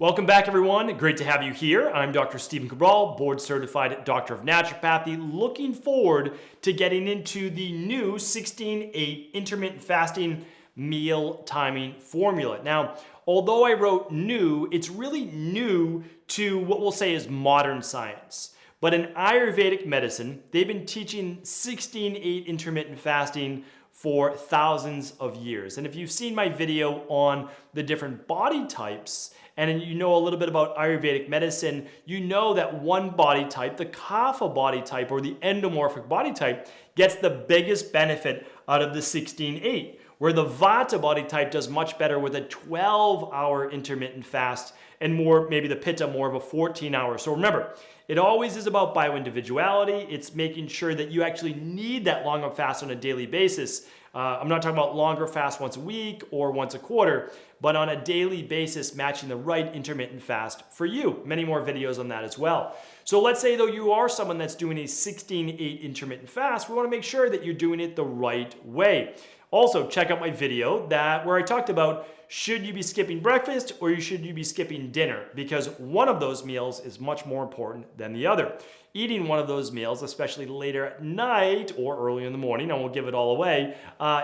Welcome back, everyone. Great to have you here. I'm Dr. Stephen Cabral, board certified doctor of naturopathy, looking forward to getting into the new 16-8 intermittent fasting meal timing formula. Now, although I wrote new, it's really new to what we'll say is modern science. But in Ayurvedic medicine, they've been teaching 16-8 intermittent fasting for thousands of years. And if you've seen my video on the different body types, and you know a little bit about Ayurvedic medicine, you know that one body type, the Kapha body type or the endomorphic body type, gets the biggest benefit out of the 16-8, where the Vata body type does much better with a 12-hour intermittent fast, and more, maybe the Pitta more of a 14-hour. So remember, it always is about bioindividuality. It's making sure that you actually need that longer fast on a daily basis. I'm not talking about longer fast once a week or once a quarter, but on a daily basis, matching the right intermittent fast for you. Many more videos on that as well. So let's say though you are someone that's doing a 16-8 intermittent fast, we want to make sure that you're doing it the right way. Also, check out my video where I talked about should you be skipping breakfast or should you be skipping dinner, because one of those meals is much more important than the other. Eating one of those meals, especially later at night or early in the morning, I won't give it all away,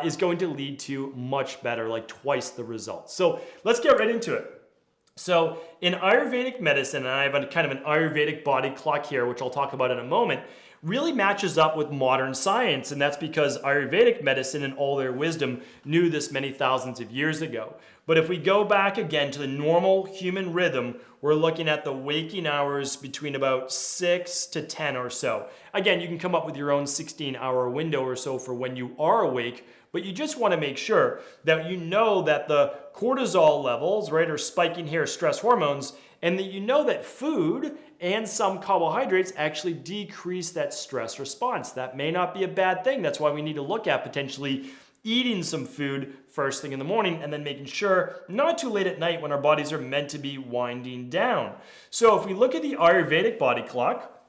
is going to lead to much better, like twice the results. So let's get right into it. So in Ayurvedic medicine, and I have a kind of an Ayurvedic body clock here, which I'll talk about in a moment, really matches up with modern science, and that's because Ayurvedic medicine in all their wisdom knew this many thousands of years ago. But if we go back again to the normal human rhythm, we're looking at the waking hours between about 6 to 10 or so. Again, you can come up with your own 16-hour window or so for when you are awake, but you just want to make sure that you know that the cortisol levels, right, are spiking here, stress hormones, and that you know that food and some carbohydrates actually decrease that stress response. That may not be a bad thing. That's why we need to look at potentially eating some food first thing in the morning and then making sure not too late at night when our bodies are meant to be winding down. So if we look at the Ayurvedic body clock,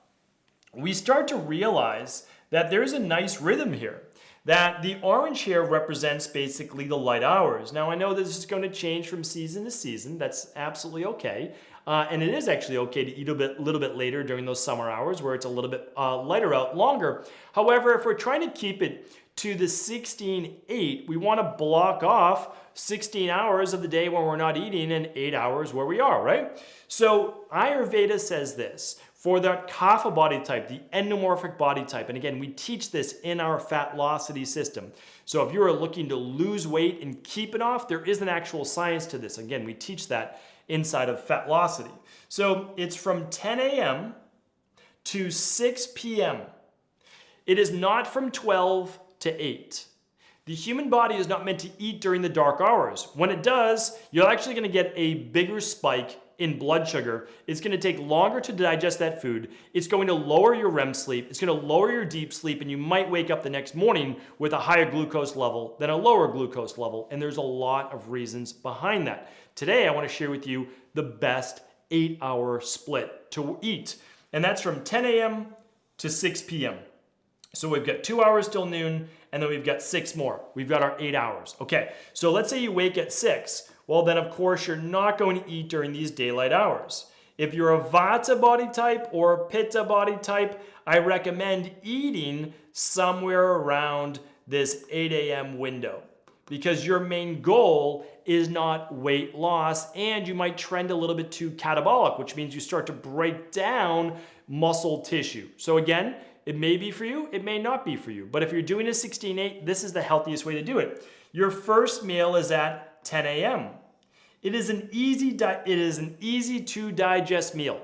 we start to realize that there's a nice rhythm here. That the orange here represents basically the light hours. Now I know this is going to change from season to season. That's absolutely okay. And it is actually okay to eat a little bit later during those summer hours where it's a little bit lighter out longer. However, if we're trying to keep it to the 16-8, we want to block off 16 hours of the day when we're not eating and 8 hours where we are, right? So Ayurveda says this. For the Kapha body type, the endomorphic body type, and again, we teach this in our Fatlocity system. So if you are looking to lose weight and keep it off, there is an actual science to this. Again, we teach that inside of Fatlocity. So it's from 10 a.m. to 6 p.m. It is not from 12 to 8. The human body is not meant to eat during the dark hours. When it does, you're actually going to get a bigger spike in blood sugar. It's going to take longer to digest that food. It's going to lower your REM sleep. It's going to lower your deep sleep, and you might wake up the next morning with a higher glucose level than a lower glucose level. And there's a lot of reasons behind that. Today, I want to share with you the best 8-hour split to eat. And that's from 10 a.m. to 6 p.m. So we've got 2 hours till noon, and then we've got 6 more. We've got our 8 hours. Okay, so let's say you wake at 6. Well, then of course you're not going to eat during these daylight hours. If you're a Vata body type or a Pitta body type, I recommend eating somewhere around this 8 a.m. window, because your main goal is not weight loss, and you might trend a little bit too catabolic, which means you start to break down muscle tissue. So again, it may be for you, it may not be for you. But if you're doing a 16-8, this is the healthiest way to do it. Your first meal is at 10 a.m. It is an easy to digest meal.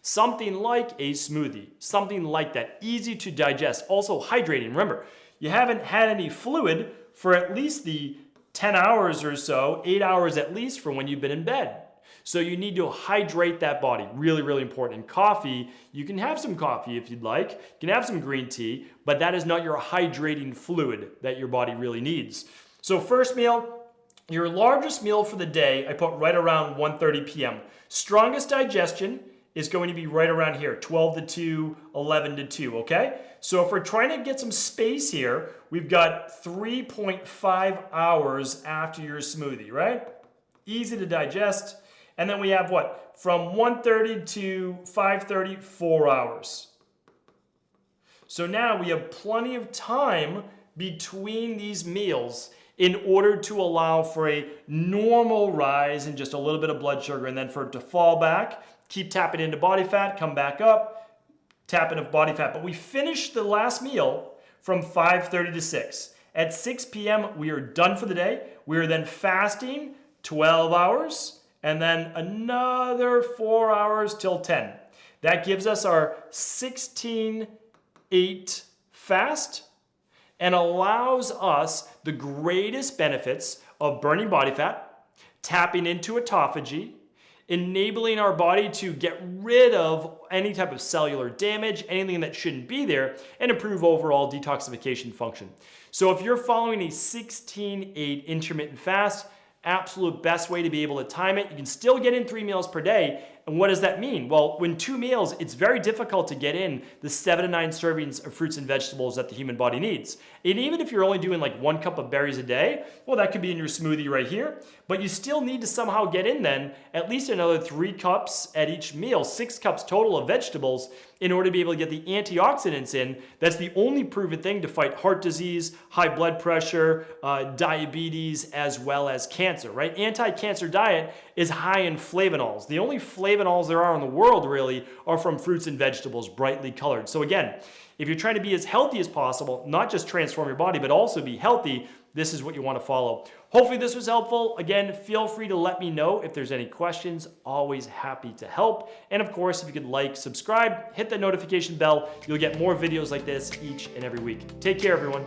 Something like a smoothie, something like that, easy to digest. Also hydrating. Remember, you haven't had any fluid for at least the 10 hours or so, 8 hours at least from when you've been in bed. So you need to hydrate that body. Really, really important. And coffee, you can have some coffee if you'd like. You can have some green tea, but that is not your hydrating fluid that your body really needs. So first meal, your largest meal for the day, I put right around 1:30 p.m. Strongest digestion is going to be right around here, 12 to 2, 11 to 2, okay? So if we're trying to get some space here, we've got 3.5 hours after your smoothie, right? Easy to digest. And then we have what? From 1:30 to 5:30, 4 hours. So now we have plenty of time between these meals in order to allow for a normal rise in just a little bit of blood sugar, and then for it to fall back, keep tapping into body fat, come back up, tap into body fat. But we finish the last meal from 5:30 to 6. At 6 p.m., we are done for the day. We are then fasting 12 hours, and then another 4 hours till 10. That gives us our 16-8 fast, and allows us the greatest benefits of burning body fat, tapping into autophagy, enabling our body to get rid of any type of cellular damage, anything that shouldn't be there, and improve overall detoxification function. So if you're following a 16-8 intermittent fast, absolute best way to be able to time it. You can still get in 3 meals per day. And what does that mean? Well, when 2 meals, it's very difficult to get in the 7 to 9 servings of fruits and vegetables that the human body needs. And even if you're only doing like 1 cup of berries a day, well, that could be in your smoothie right here. But you still need to somehow get in then at least another 3 cups at each meal, 6 cups total of vegetables, in order to be able to get the antioxidants in. That's the only proven thing to fight heart disease, high blood pressure, diabetes, as well as cancer, right? Anti-cancer diet is high in flavonols. The only flavonols there are in the world really are from fruits and vegetables, brightly colored. So again, if you're trying to be as healthy as possible, not just transform your body, but also be healthy, this is what you want to follow. Hopefully this was helpful. Again, feel free to let me know if there's any questions. Always happy to help. And of course, if you could like, subscribe, hit the notification bell, you'll get more videos like this each and every week. Take care, everyone.